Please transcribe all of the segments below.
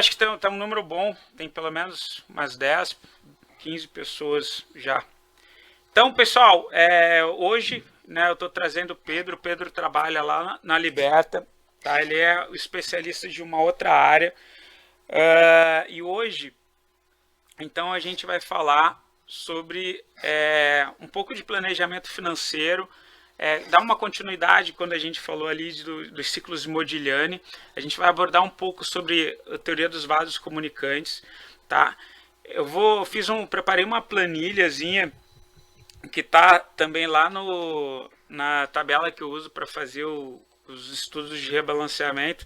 acho que tá um número bom, tem pelo menos umas 10, 15 pessoas já. Então, pessoal, hoje, né, eu estou trazendo o Pedro. O Pedro trabalha lá na Liberta, tá? Ele é o especialista de uma outra área. E hoje, então, a gente vai falar sobre um pouco de planejamento financeiro, dar uma continuidade quando a gente falou ali dos ciclos de Modigliani. A gente vai abordar um pouco sobre a teoria dos vasos comunicantes, tá? Preparei uma planilhazinha que está também lá na tabela que eu uso para fazer os estudos de rebalanceamento,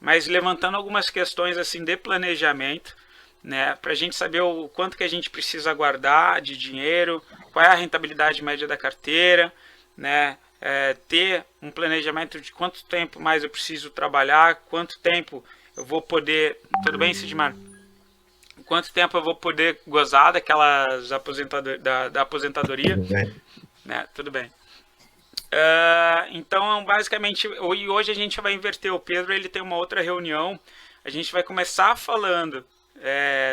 mas levantando algumas questões assim de planejamento, né, para a gente saber o quanto que a gente precisa guardar de dinheiro, qual é a rentabilidade média da carteira, né, ter um planejamento de quanto tempo mais eu preciso trabalhar, quanto tempo eu vou poder... Tudo bem, Sidmar? Quanto tempo eu vou poder gozar daquelas da aposentadoria, Tudo bem. né? Tudo bem. Então, basicamente, hoje a gente vai inverter. O Pedro ele tem uma outra reunião. A gente vai começar falando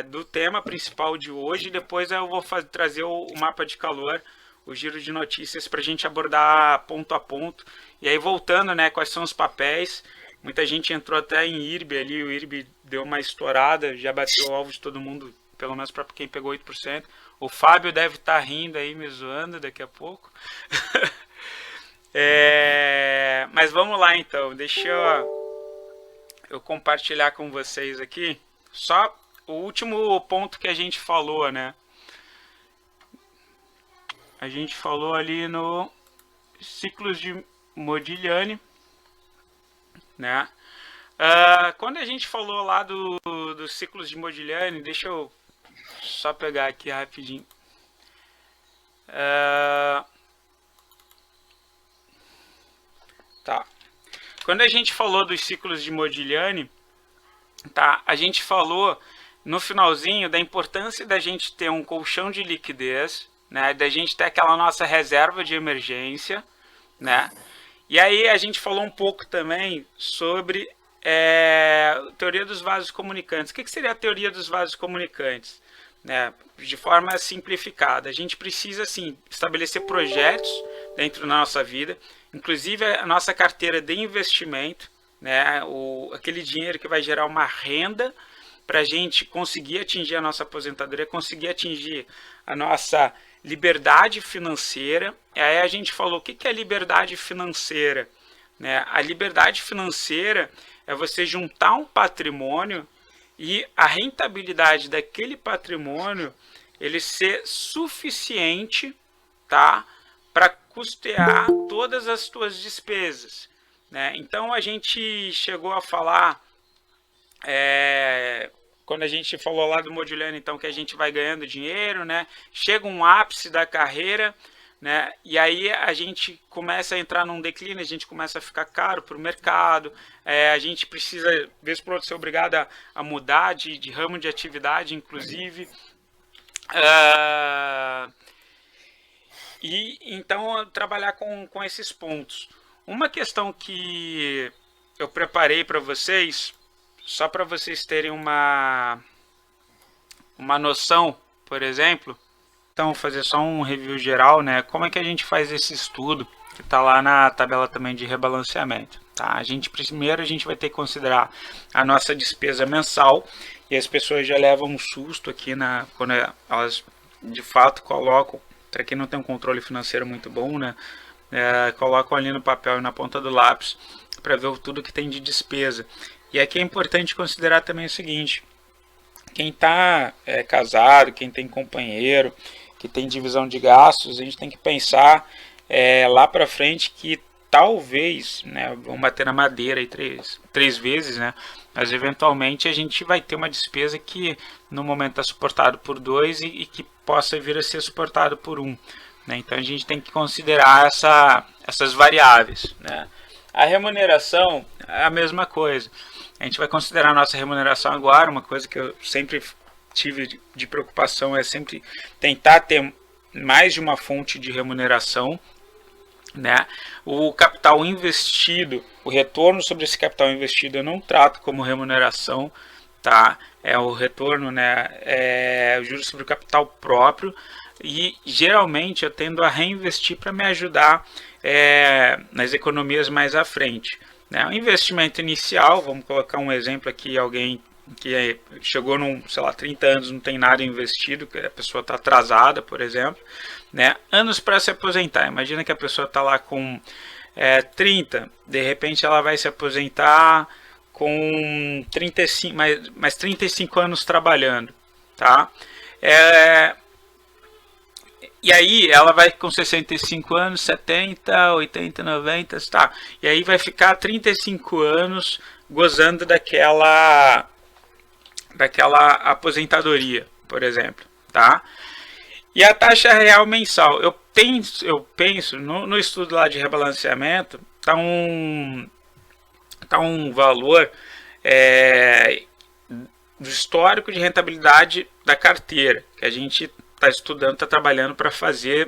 do tema principal de hoje. Depois eu vou trazer o mapa de calor, o giro de notícias, para a gente abordar ponto a ponto. E aí, voltando, né? Quais são os papéis? Muita gente entrou até em IRB ali, o IRB deu uma estourada, já bateu o alvo de todo mundo, pelo menos para quem pegou 8%. O Fábio deve estar rindo aí, me zoando daqui a pouco. Mas vamos lá então, deixa eu compartilhar com vocês aqui. Só o último ponto que a gente falou, né? A gente falou ali no ciclos de Modigliani, né? Quando a gente falou lá dos ciclos de Modigliani, deixa eu só pegar aqui rapidinho. Tá. Quando a gente falou dos ciclos de Modigliani, tá? A gente falou no finalzinho da importância da gente ter um colchão de liquidez, né? Da gente ter aquela nossa reserva de emergência, né? E aí a gente falou um pouco também sobre teoria dos vasos comunicantes. O que seria a teoria dos vasos comunicantes? Né? De forma simplificada, a gente precisa assim, estabelecer projetos dentro da nossa vida, inclusive a nossa carteira de investimento, né? Aquele dinheiro que vai gerar uma renda para a gente conseguir atingir a nossa aposentadoria, conseguir atingir a nossa liberdade financeira. E aí a gente falou o que é liberdade financeira, né? A liberdade financeira é você juntar um patrimônio e a rentabilidade daquele patrimônio ele ser suficiente, tá, para custear todas as suas despesas, né? Então a gente chegou a falar quando a gente falou lá do Modigliani, então, que a gente vai ganhando dinheiro, né? Chega um ápice da carreira, né? E aí a gente começa a entrar num declínio, a gente começa a ficar caro para o mercado, a gente precisa, vez por outra, ser obrigado a mudar de ramo de atividade, inclusive. E então trabalhar com esses pontos. Uma questão que eu preparei para vocês, só para vocês terem uma noção, por exemplo. Então, fazer só um review geral, né? Como é que a gente faz esse estudo, que está lá na tabela também de rebalanceamento. Tá? Primeiro a gente vai ter que considerar a nossa despesa mensal, e as pessoas já levam um susto aqui quando elas de fato colocam, para quem não tem um controle financeiro muito bom, né? Colocam ali no papel e na ponta do lápis para ver tudo que tem de despesa. E aqui é importante considerar também o seguinte: quem está casado, quem tem companheiro, que tem divisão de gastos, a gente tem que pensar lá para frente que talvez, né, vamos bater na madeira aí três vezes, né, mas eventualmente a gente vai ter uma despesa que no momento está suportado por 2 e que possa vir a ser suportado por 1. Né? Então a gente tem que considerar essas variáveis. Né? A remuneração é a mesma coisa. A gente vai considerar a nossa remuneração agora. Uma coisa que eu sempre tive de preocupação é sempre tentar ter mais de uma fonte de remuneração. Né? O capital investido, o retorno sobre esse capital investido eu não trato como remuneração. tá? É o retorno, né? É o juros sobre o capital próprio, e geralmente eu tendo a reinvestir para me ajudar nas economias mais à frente, né? O investimento inicial, vamos colocar um exemplo aqui, alguém que chegou num, sei lá, 30 anos, não tem nada investido, que a pessoa está atrasada, por exemplo, né? Anos para se aposentar. Imagina que a pessoa está lá com 30, de repente ela vai se aposentar com 35, mais 35 anos trabalhando, tá? E aí ela vai com 65 anos, 70, 80, 90, tá? E aí vai ficar 35 anos gozando daquela aposentadoria, por exemplo, tá? E a taxa real mensal, eu penso no estudo lá de rebalanceamento, tá um valor do histórico de rentabilidade da carteira, que a gente está estudando, está trabalhando para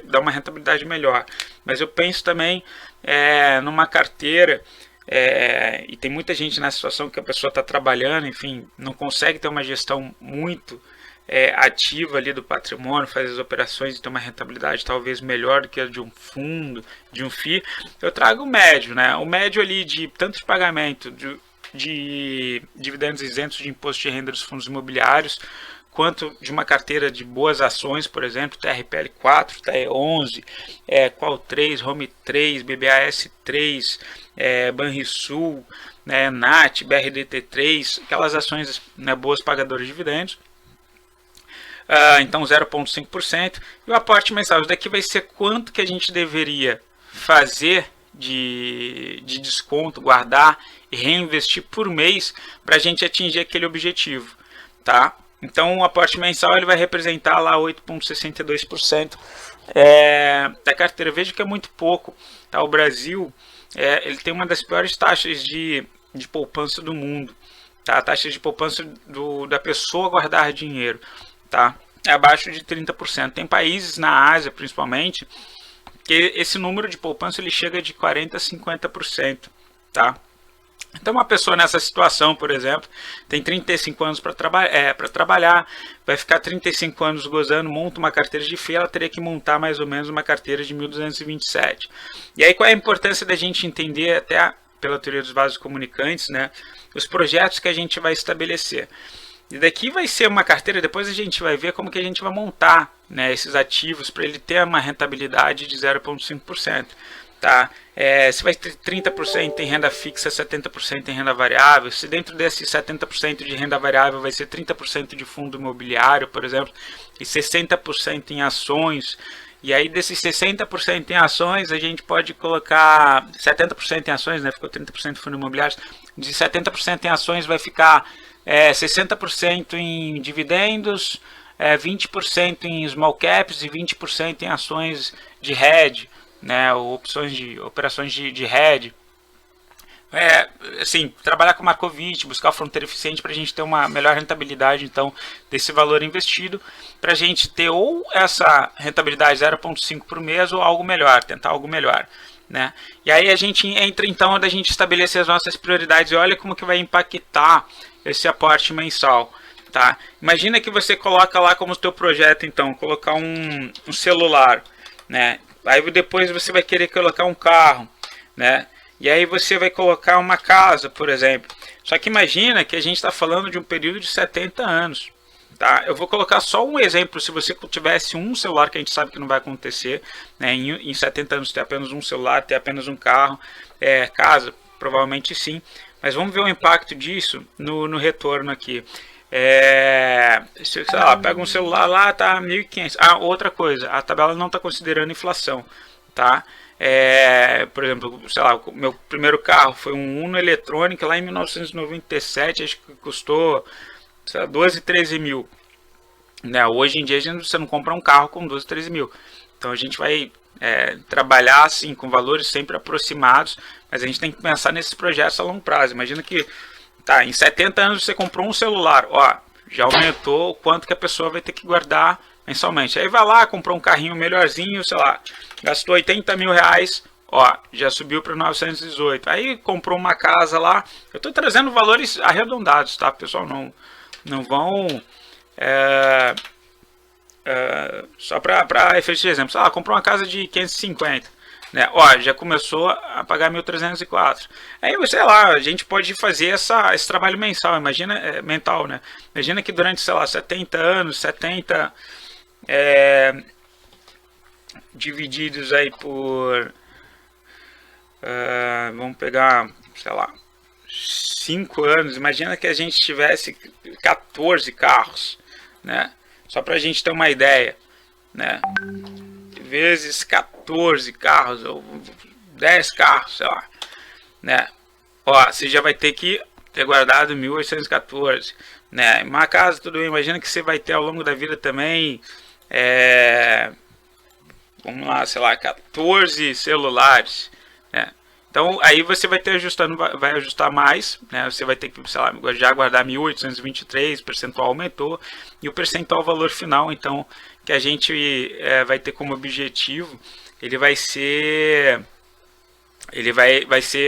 dar uma rentabilidade melhor. Mas eu penso também numa carteira, e tem muita gente na situação que a pessoa está trabalhando, enfim, não consegue ter uma gestão muito ativa ali do patrimônio, fazer as operações e ter uma rentabilidade talvez melhor do que a de um fundo, de um FII. Eu trago o médio, né? O médio ali de tanto de pagamento de dividendos isentos de imposto de renda dos fundos imobiliários, quanto de uma carteira de boas ações, por exemplo, TRPL 4, TE11, Qual 3, Home 3, BBAS 3, Banrisul, NAT, BRDT 3, aquelas ações, né, boas pagadoras de dividendos. Então 0,5%. E o aporte mensal, isso daqui vai ser quanto que a gente deveria fazer de desconto, guardar e reinvestir por mês para a gente atingir aquele objetivo, tá? Então o aporte mensal ele vai representar lá 8,62% da carteira. Veja que é muito pouco, tá? O Brasil ele tem uma das piores taxas de poupança do mundo, tá? A taxa de poupança da pessoa guardar dinheiro, tá? É abaixo de 30%. Tem países na Ásia, principalmente, que esse número de poupança ele chega de 40% a 50%, tá? Então, uma pessoa nessa situação, por exemplo, tem 35 anos para trabalhar, vai ficar 35 anos gozando, monta uma carteira de FII, ela teria que montar mais ou menos uma carteira de 1.227. E aí, qual é a importância da gente entender, até pela teoria dos vasos comunicantes, né, os projetos que a gente vai estabelecer. E daqui vai ser uma carteira, depois a gente vai ver como que a gente vai montar, né, esses ativos para ele ter uma rentabilidade de 0,5%. Tá? Se vai ter 30% em renda fixa, 70% em renda variável, se dentro desses 70% de renda variável vai ser 30% de fundo imobiliário, por exemplo, e 60% em ações, e aí desses 60% em ações a gente pode colocar 70% em ações, né? Ficou 30% de fundo imobiliário, de 70% em ações vai ficar 60% em dividendos, 20% em small caps e 20% em ações de hedge, né, operações de hedge. Assim, trabalhar com Markowitz, buscar a fronteira eficiente para a gente ter uma melhor rentabilidade então desse valor investido, para a gente ter ou essa rentabilidade 0,5 por mês ou algo melhor, tentar algo melhor, né? E aí a gente entra então da gente estabelecer as nossas prioridades e olha como que vai impactar esse aporte mensal, tá? Imagina que você coloca lá como teu projeto então, colocar um celular, né? Aí depois você vai querer colocar um carro, né? E aí você vai colocar uma casa, por exemplo. Só que imagina que a gente está falando de um período de 70 anos. Tá? Eu vou colocar só um exemplo. Se você tivesse um celular, que a gente sabe que não vai acontecer, né? Em 70 anos ter apenas um celular, ter apenas um carro, casa, provavelmente sim. Mas vamos ver o impacto disso no retorno aqui. Sei lá, pega um celular lá, tá 1.500. Outra coisa, a tabela não está considerando inflação, tá? Por exemplo, sei lá, o meu primeiro carro foi um Uno eletrônica lá em 1997, acho que custou, sei lá, 12, 13 mil, né? Hoje em dia você não compra um carro com 12, 13 mil. Então a gente vai trabalhar assim com valores sempre aproximados, mas a gente tem que pensar nesses projetos a longo prazo. Imagina que em 70 anos você comprou um celular, já aumentou o quanto que a pessoa vai ter que guardar mensalmente. Aí vai lá, comprou um carrinho melhorzinho, sei lá, gastou 80 mil reais, já subiu para 918. Aí comprou uma casa lá, eu estou trazendo valores arredondados, tá, pessoal? Não vão só para efeito de exemplo, comprou uma casa de 550, né? Ó, já começou a pagar 1.304. Aí, sei lá, a gente pode fazer esse trabalho mensal, imagina, mental, né? Imagina que durante, sei lá, 70 anos, 70 divididos aí por, vamos pegar, sei lá, 5 anos, imagina que a gente tivesse 14 carros, né? Só para a gente ter uma ideia, né? Vezes 14 carros ou 10 carros, sei lá, né? Ó, você já vai ter que ter guardado 1.814, né? Uma casa, tudo bem, imagina que você vai ter ao longo da vida também, vamos lá, sei lá, 14 celulares, né? Então, aí você vai ter ajustando, vai ajustar mais, né? Você vai ter que, sei lá, já guardar 1.823, o percentual aumentou, e o percentual valor final, então, que a gente vai ter como objetivo, ele vai ser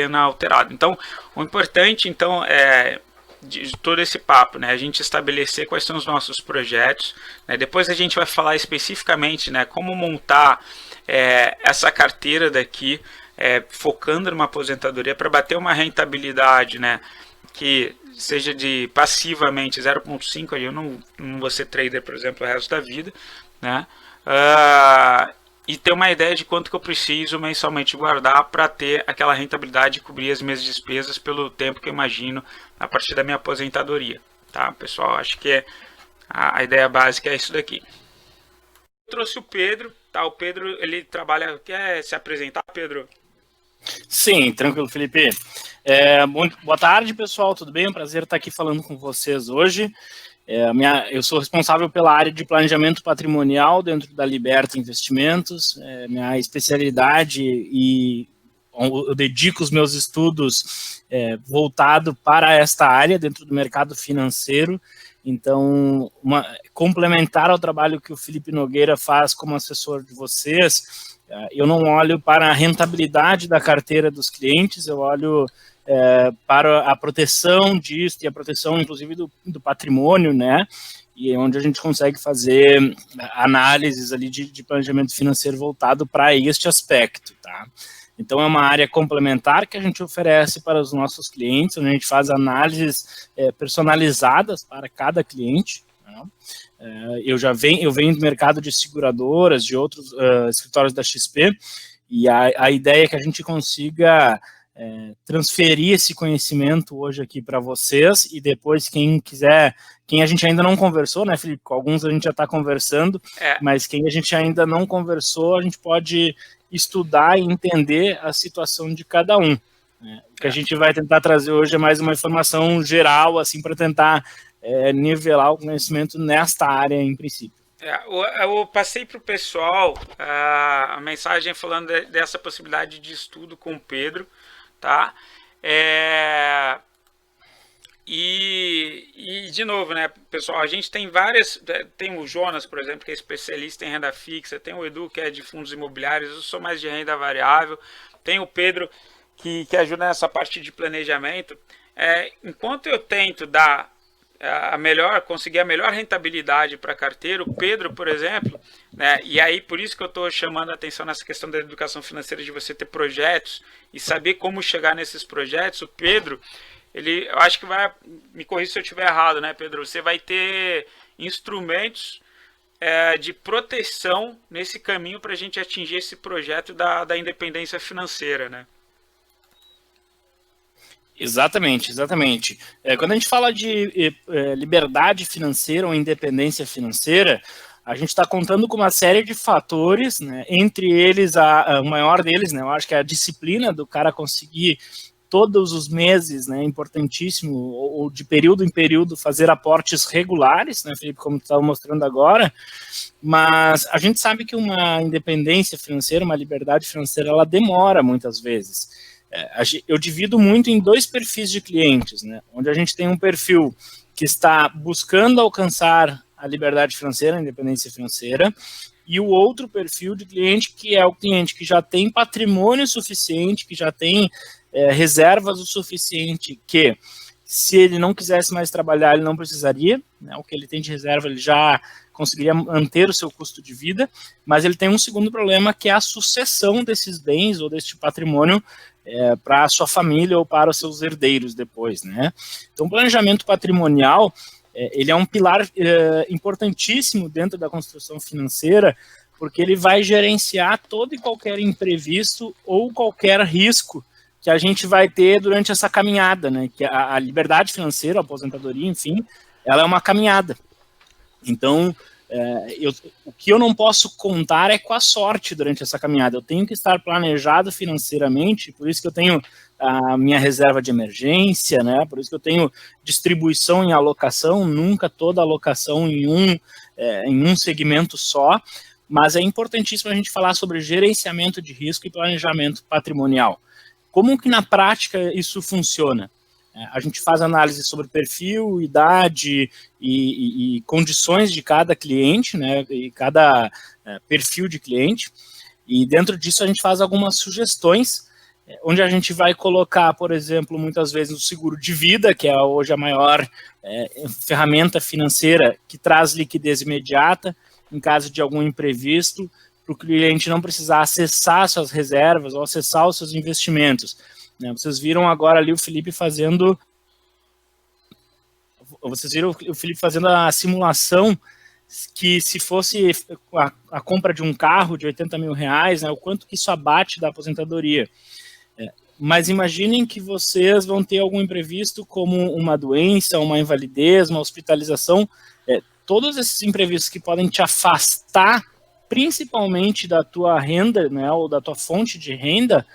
inalterado. Então, o importante, então, de todo esse papo, né, a gente estabelecer quais são os nossos projetos, né, depois a gente vai falar especificamente, né, como montar essa carteira daqui, focando numa aposentadoria para bater uma rentabilidade, né, que seja de passivamente 0,5, eu não vou ser trader, por exemplo, o resto da vida, né, e ter uma ideia de quanto que eu preciso mensalmente guardar para ter aquela rentabilidade e cobrir as minhas despesas pelo tempo que eu imagino a partir da minha aposentadoria, tá, pessoal? Acho que a ideia básica é isso daqui. Eu trouxe o Pedro, tá? O Pedro, ele trabalha... Quer se apresentar, Pedro? Sim, tranquilo, Felipe. Boa tarde, pessoal, tudo bem? É um prazer estar aqui falando com vocês hoje. Eu sou responsável pela área de planejamento patrimonial dentro da Liberta Investimentos. Minha especialidade e eu dedico os meus estudos voltado para esta área dentro do mercado financeiro. Então, complementar ao trabalho que o Felipe Nogueira faz como assessor de vocês, eu não olho para a rentabilidade da carteira dos clientes, eu olho para a proteção disso e a proteção, inclusive, do patrimônio, né? E é onde a gente consegue fazer análises ali de planejamento financeiro voltado para este aspecto, tá? Então, é uma área complementar que a gente oferece para os nossos clientes, onde a gente faz análises personalizadas para cada cliente, né? Eu venho do mercado de seguradoras, de outros escritórios da XP, e a ideia é que a gente consiga transferir esse conhecimento hoje aqui para vocês, e depois quem quiser, quem a gente ainda não conversou, né, Felipe? Com alguns a gente já está conversando, mas quem a gente ainda não conversou, a gente pode estudar e entender a situação de cada um. O que a gente vai tentar trazer hoje é mais uma informação geral, assim, para tentar nivelar o conhecimento nesta área em princípio. Eu passei para o pessoal a mensagem falando dessa possibilidade de estudo com o Pedro, tá? E de novo, né, pessoal, a gente tem várias, tem o Jonas, por exemplo, que é especialista em renda fixa, tem o Edu, que é de fundos imobiliários, eu sou mais de renda variável, tem o Pedro, que ajuda nessa parte de planejamento. Enquanto eu tento dar conseguir a melhor rentabilidade para a carteira, o Pedro, por exemplo, né, e aí por isso que eu estou chamando a atenção nessa questão da educação financeira, de você ter projetos e saber como chegar nesses projetos. O Pedro, eu acho que me corrija se eu estiver errado, né, Pedro? Você vai ter instrumentos de proteção nesse caminho para a gente atingir esse projeto da independência financeira, né? Exatamente. Quando a gente fala de liberdade financeira ou independência financeira, a gente está contando com uma série de fatores, né? Entre eles, o maior deles, né, eu acho que é a disciplina do cara conseguir todos os meses, né, importantíssimo, ou de período em período, fazer aportes regulares, né, Felipe, como tu estava mostrando agora, mas a gente sabe que uma independência financeira, uma liberdade financeira, ela demora muitas vezes. Eu divido muito em dois perfis de clientes, né, onde a gente tem um perfil que está buscando alcançar a liberdade financeira, a independência financeira, e o outro perfil de cliente, que é o cliente que já tem patrimônio suficiente, que já tem reservas o suficiente, que se ele não quisesse mais trabalhar, ele não precisaria, né? O que ele tem de reserva, ele já conseguiria manter o seu custo de vida, mas ele tem um segundo problema, que é a sucessão desses bens ou deste patrimônio para a sua família ou para os seus herdeiros depois, né? Então, o planejamento patrimonial, ele é um pilar importantíssimo dentro da construção financeira, porque ele vai gerenciar todo e qualquer imprevisto ou qualquer risco que a gente vai ter durante essa caminhada, né? Que a liberdade financeira, a aposentadoria, enfim, ela é uma caminhada. Então, o que eu não posso contar é com a sorte durante essa caminhada. Eu tenho que estar planejado financeiramente, por isso que eu tenho a minha reserva de emergência, né? Por isso que eu tenho distribuição em alocação, nunca toda alocação em um segmento só. Mas é importantíssimo a gente falar sobre gerenciamento de risco e planejamento patrimonial. Como que na prática isso funciona? A gente faz análise sobre perfil, idade e condições de cada cliente, né, e cada perfil de cliente, e dentro disso a gente faz algumas sugestões, onde a gente vai colocar, por exemplo, muitas vezes o seguro de vida, que é hoje a maior ferramenta financeira que traz liquidez imediata em caso de algum imprevisto, para o cliente não precisar acessar suas reservas ou acessar os seus investimentos. Vocês viram agora ali o Felipe fazendo a simulação que se fosse a compra de um carro de 80 mil reais, né, o quanto que isso abate da aposentadoria. Mas imaginem que vocês vão ter algum imprevisto, como uma doença, uma invalidez, uma hospitalização, todos esses imprevistos que podem te afastar principalmente da tua renda, né, ou da tua fonte de renda,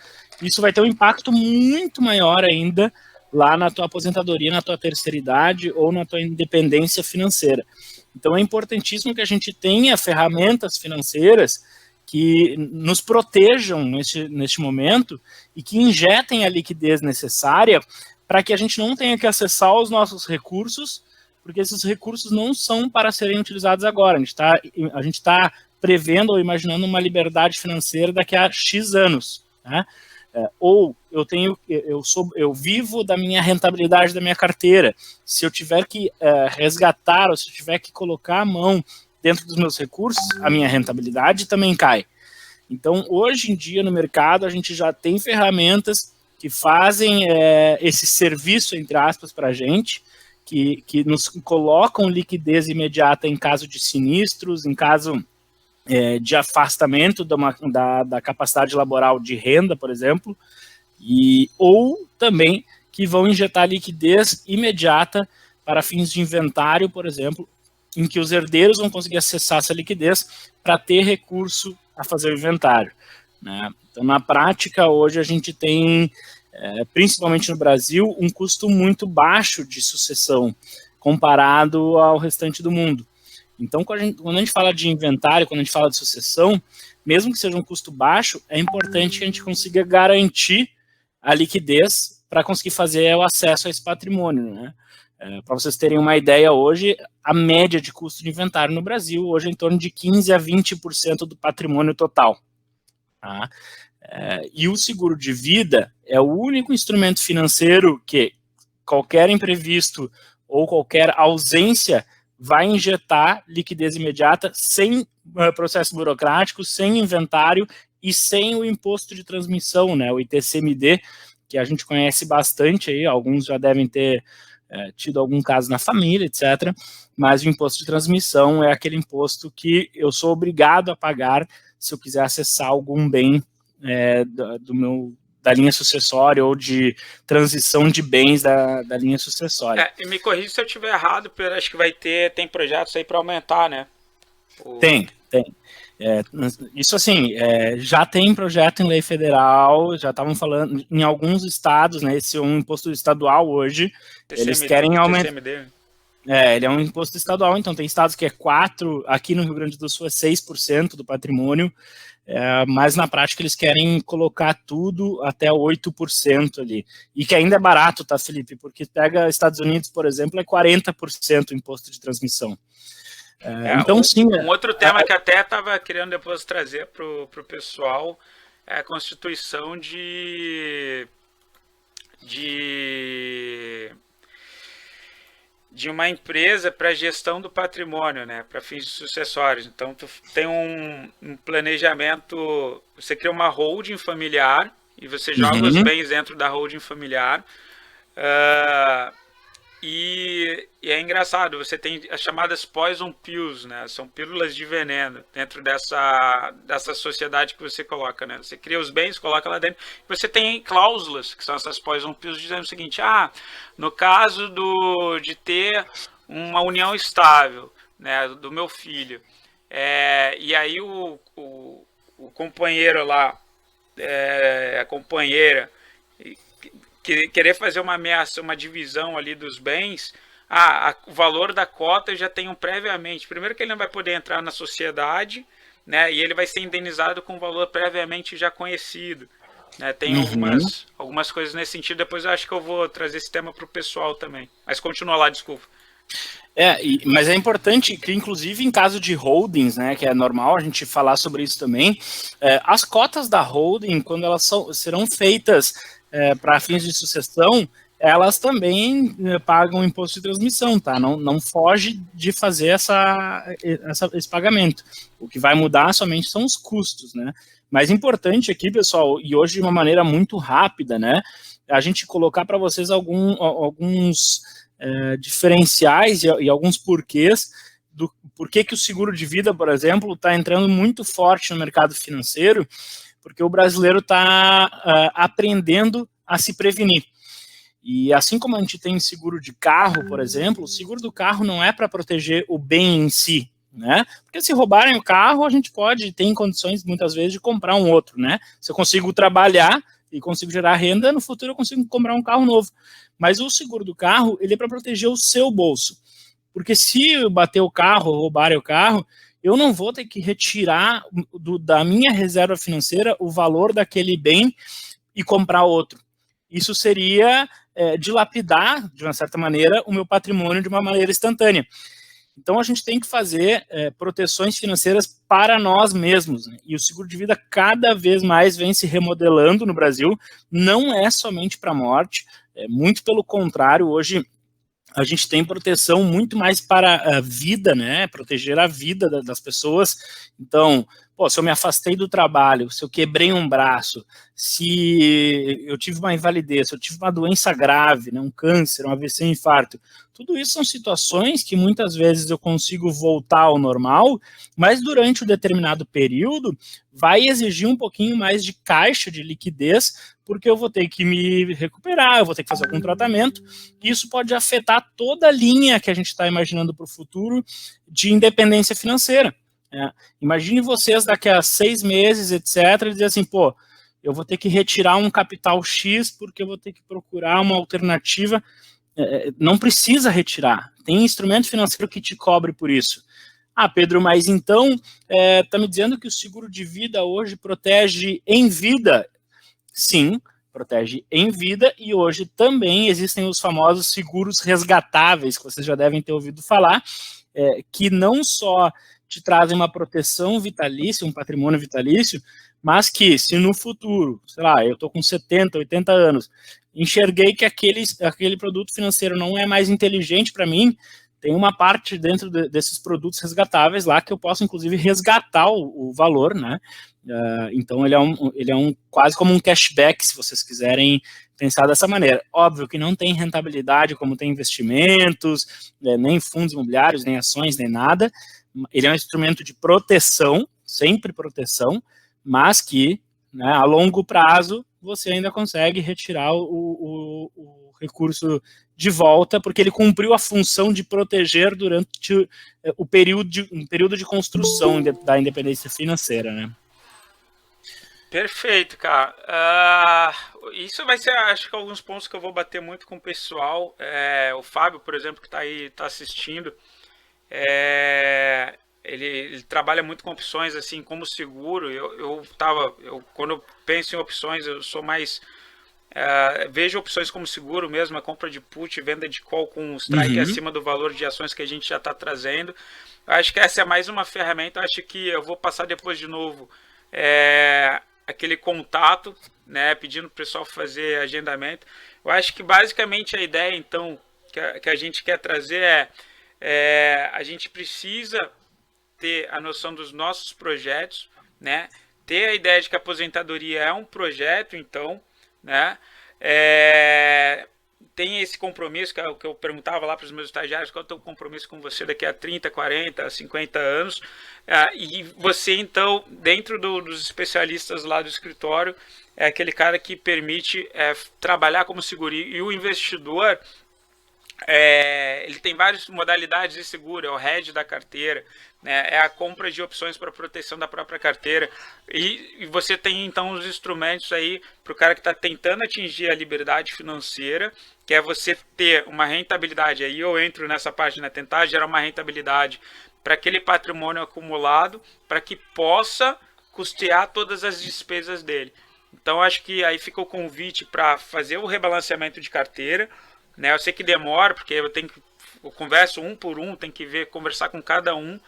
isso vai ter um impacto muito maior ainda lá na tua aposentadoria, na tua terceira idade ou na tua independência financeira. Então é importantíssimo que a gente tenha ferramentas financeiras que nos protejam neste momento e que injetem a liquidez necessária para que a gente não tenha que acessar os nossos recursos, porque esses recursos não são para serem utilizados agora. A gente tá prevendo ou imaginando uma liberdade financeira daqui a X anos, né? Ou eu vivo da minha rentabilidade da minha carteira. Se eu tiver que resgatar, ou se eu tiver que colocar a mão dentro dos meus recursos, a minha rentabilidade também cai. Então, hoje em dia, no mercado, a gente já tem ferramentas que fazem esse serviço, entre aspas, para a gente, que nos colocam liquidez imediata em caso de sinistros, em caso de afastamento da capacidade laboral de renda, por exemplo, ou também que vão injetar liquidez imediata para fins de inventário, por exemplo, em que os herdeiros vão conseguir acessar essa liquidez para ter recurso a fazer o inventário, né? Então, na prática, hoje a gente tem, principalmente no Brasil, um custo muito baixo de sucessão comparado ao restante do mundo. Então, quando a gente fala de inventário, quando a gente fala de sucessão, mesmo que seja um custo baixo, é importante que a gente consiga garantir a liquidez para conseguir fazer o acesso a esse patrimônio, né? Para vocês terem uma ideia, hoje, a média de custo de inventário no Brasil, hoje é em torno de 15% a 20% do patrimônio total. Tá? E o seguro de vida é o único instrumento financeiro que qualquer imprevisto ou qualquer ausência vai injetar liquidez imediata sem processo burocrático, sem inventário e sem o imposto de transmissão, né, o ITCMD, que a gente conhece bastante aí, alguns já devem ter tido algum caso na família, etc. Mas o imposto de transmissão é aquele imposto que eu sou obrigado a pagar se eu quiser acessar algum bem da linha sucessória ou de transição de bens da linha sucessória. E me corrija se eu estiver errado, porque acho que tem projetos aí para aumentar, né? Tem. Isso assim, já tem projeto em lei federal, já estavam falando em alguns estados, né? Esse é um imposto estadual hoje, eles querem aumentar. Ele é um imposto estadual, então tem estados que é 4%, aqui no Rio Grande do Sul é 6% do patrimônio, mas na prática eles querem colocar tudo até 8% ali. E que ainda é barato, tá, Felipe? Porque pega Estados Unidos, por exemplo, é 40% o imposto de transmissão. Então, sim. Um outro tema que até estava querendo depois trazer para o pessoal é a constituição de de uma empresa para gestão do patrimônio, né, para fins sucessórios. Então, tu tem um planejamento, você cria uma holding familiar e você joga os Uhum. bens dentro da holding familiar. Uh, e é engraçado, você tem as chamadas poison pills, né? São pílulas de veneno dentro dessa sociedade que você coloca, né? Você cria os bens, coloca lá dentro. Você tem cláusulas, que são essas poison pills, dizendo o seguinte: no caso de ter uma união estável, né, do meu filho, e aí o companheiro lá, a companheira, querer fazer uma ameaça, uma divisão ali dos bens, o valor da cota já tem previamente. Primeiro que ele não vai poder entrar na sociedade, né? E ele vai ser indenizado com um valor previamente já conhecido. Né? Tem Uhum. algumas coisas nesse sentido. Depois eu acho que eu vou trazer esse tema para o pessoal também. Mas continua lá, desculpa. Mas é importante que, inclusive, em caso de holdings, né, que é normal a gente falar sobre isso também, as cotas da holding, quando elas serão feitas para fins de sucessão, elas também pagam imposto de transmissão, tá? Não foge de fazer esse pagamento. O que vai mudar somente são os custos, né? Mas importante aqui, pessoal, e hoje de uma maneira muito rápida, né, a gente colocar para vocês alguns diferenciais e alguns porquês do porquê que o seguro de vida, por exemplo, está entrando muito forte no mercado financeiro, porque o brasileiro está aprendendo a se prevenir. E assim como a gente tem seguro de carro, por exemplo, o seguro do carro não é para proteger o bem em si, né? Porque se roubarem o carro, a gente pode ter condições, muitas vezes, de comprar um outro, né? Se eu consigo trabalhar e consigo gerar renda, no futuro eu consigo comprar um carro novo. Mas o seguro do carro, ele é para proteger o seu bolso. Porque se eu bater o carro, roubarem o carro, eu não vou ter que retirar da minha reserva financeira o valor daquele bem e comprar outro. Isso seria dilapidar, de uma certa maneira, o meu patrimônio de uma maneira instantânea. Então, a gente tem que fazer proteções financeiras para nós mesmos. Né? E o seguro de vida cada vez mais vem se remodelando no Brasil. Não é somente para a morte, muito pelo contrário, hoje a gente tem proteção muito mais para a vida, né? Proteger a vida das pessoas. Então, se eu me afastei do trabalho, se eu quebrei um braço, se eu tive uma invalidez, se eu tive uma doença grave, né? Um câncer, um AVC, um infarto, tudo isso são situações que muitas vezes eu consigo voltar ao normal, mas durante um determinado período vai exigir um pouquinho mais de caixa, de liquidez, porque eu vou ter que me recuperar, eu vou ter que fazer algum tratamento, e isso pode afetar toda a linha que a gente está imaginando para o futuro de independência financeira. Imagine vocês daqui a 6 meses, etc., e dizer assim, eu vou ter que retirar um capital X porque eu vou ter que procurar uma alternativa. Não precisa retirar, tem instrumento financeiro que te cobre por isso. Pedro, mas então está me dizendo que o seguro de vida hoje protege em vida? Sim, protege em vida, e hoje também existem os famosos seguros resgatáveis, que vocês já devem ter ouvido falar, que não só te trazem uma proteção vitalícia, um patrimônio vitalício, mas que se no futuro, sei lá, eu estou com 70, 80 anos, enxerguei que aquele produto financeiro não é mais inteligente para mim, tem uma parte dentro desses produtos resgatáveis lá que eu posso, inclusive, resgatar o valor, né? Então, ele é quase como um cashback, se vocês quiserem pensar dessa maneira. Óbvio que não tem rentabilidade como tem investimentos, nem fundos imobiliários, nem ações, nem nada. Ele é um instrumento de proteção, sempre proteção, mas que, né, a longo prazo, você ainda consegue retirar o recurso de volta, porque ele cumpriu a função de proteger durante um período de construção da independência financeira, né? Perfeito, cara. Isso vai ser, acho que alguns pontos que eu vou bater muito com o pessoal. O Fábio, por exemplo, que está aí, está assistindo, ele trabalha muito com opções assim como seguro. Quando eu penso em opções, eu sou mais vejo opções como seguro mesmo, a compra de put, venda de call com strike acima do valor de ações que a gente já está trazendo. Eu acho que essa é mais uma ferramenta. Eu acho que eu vou passar depois de novo aquele contato, né, pedindo para o pessoal fazer agendamento. Eu acho que basicamente a ideia, então, que a gente quer trazer a gente precisa ter a noção dos nossos projetos, né? Ter a ideia de que a aposentadoria é um projeto, então, né? Tem esse compromisso, que é o que eu perguntava lá para os meus estagiários, qual é o teu compromisso com você daqui a 30, 40, 50 anos, e você, então, dentro dos especialistas lá do escritório, é aquele cara que permite trabalhar como seguro, e o investidor, ele tem várias modalidades de seguro, é o hedge da carteira, né, é a compra de opções para proteção da própria carteira, e você tem então os instrumentos aí para o cara que está tentando atingir a liberdade financeira, que é você ter uma rentabilidade, aí eu entro nessa parte, né, tentar gerar uma rentabilidade para aquele patrimônio acumulado, para que possa custear todas as despesas dele. Então acho que aí fica o convite para fazer o rebalanceamento de carteira, né? Eu sei que demora, porque eu converso um por um, tem que conversar com cada um,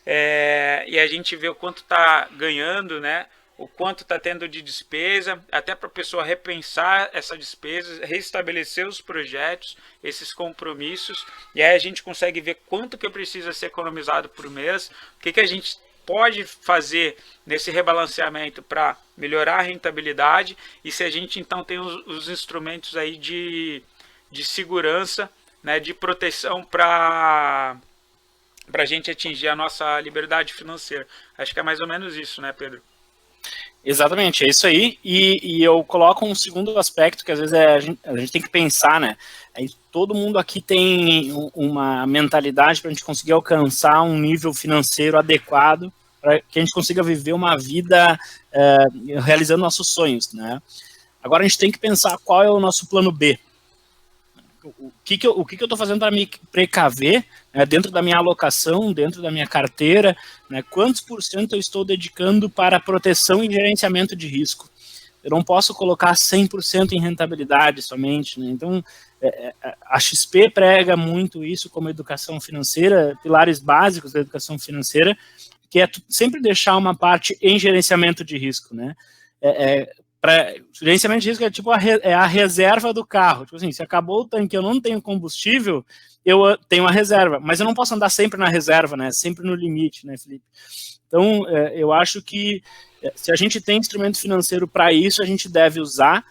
e a gente vê o quanto está ganhando, né? O quanto está tendo de despesa, até para a pessoa repensar essa despesa, restabelecer os projetos, esses compromissos, e aí a gente consegue ver quanto que precisa ser economizado por mês, o que a gente pode fazer nesse rebalanceamento para melhorar a rentabilidade, e se a gente então tem os instrumentos aí de segurança, né, de proteção para a gente atingir a nossa liberdade financeira. Acho que é mais ou menos isso, né, Pedro? Exatamente, é isso aí. E eu coloco um segundo aspecto que às vezes a gente tem que pensar, né? Aí todo mundo aqui tem uma mentalidade para a gente conseguir alcançar um nível financeiro adequado para que a gente consiga viver uma vida realizando nossos sonhos, né? Agora a gente tem que pensar qual é o nosso plano B. O que eu estou fazendo para me precaver, né, dentro da minha alocação, dentro da minha carteira, né, quantos por cento eu estou dedicando para proteção e gerenciamento de risco. Eu não posso colocar 100% em rentabilidade somente, né? Então, a XP prega muito isso como educação financeira, pilares básicos da educação financeira, que é sempre deixar uma parte em gerenciamento de risco, né? Gerenciamento de risco é tipo a reserva do carro. Tipo assim, se acabou o tanque, eu não tenho combustível, eu tenho a reserva, mas eu não posso andar sempre na reserva, né? Sempre no limite, né, Felipe? Então, eu acho que se a gente tem instrumento financeiro para isso, a gente deve usar,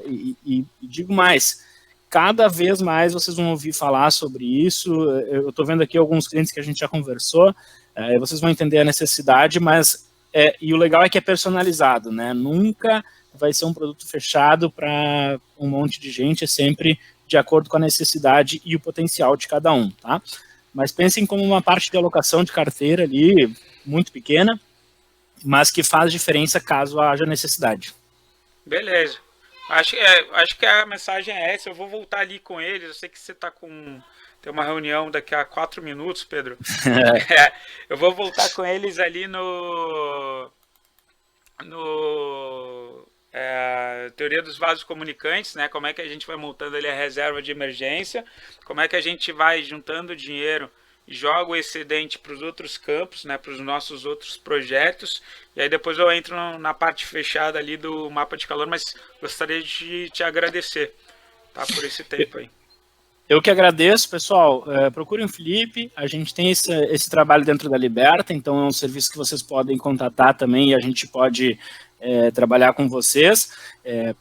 e digo mais, cada vez mais vocês vão ouvir falar sobre isso. Eu estou vendo aqui alguns clientes que a gente já conversou, vocês vão entender a necessidade, mas e o legal é que é personalizado, né? Nunca vai ser um produto fechado para um monte de gente, é sempre de acordo com a necessidade e o potencial de cada um, tá? Mas pensem como uma parte de alocação de carteira ali, muito pequena, mas que faz diferença caso haja necessidade. Beleza. Acho que a mensagem é essa. Eu vou voltar ali com eles. Eu sei que você tem uma reunião daqui a 4 minutos, Pedro. Eu vou voltar com eles ali no teoria dos vasos comunicantes, né? Como é que a gente vai montando ali a reserva de emergência, como é que a gente vai juntando dinheiro e joga o excedente para os outros campos, né? Para os nossos outros projetos, e aí depois eu entro na parte fechada ali do mapa de calor, mas gostaria de te agradecer, tá, por esse tempo aí. Eu que agradeço, pessoal. Procurem o Felipe, a gente tem esse trabalho dentro da Liberta, então é um serviço que vocês podem contatar também e a gente pode trabalhar com vocês.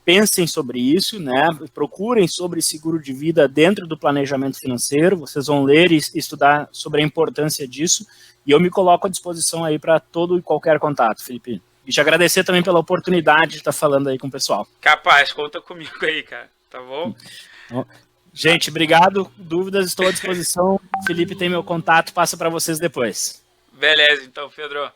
Pensem sobre isso, né? Procurem sobre seguro de vida dentro do planejamento financeiro, vocês vão ler e estudar sobre a importância disso, e eu me coloco à disposição aí para todo e qualquer contato, Felipe. E te agradecer também pela oportunidade de estar falando aí com o pessoal. Capaz, conta comigo aí, cara, tá bom? Gente, obrigado. Dúvidas, estou à disposição. O Felipe tem meu contato, passa para vocês depois. Beleza, então, Pedro.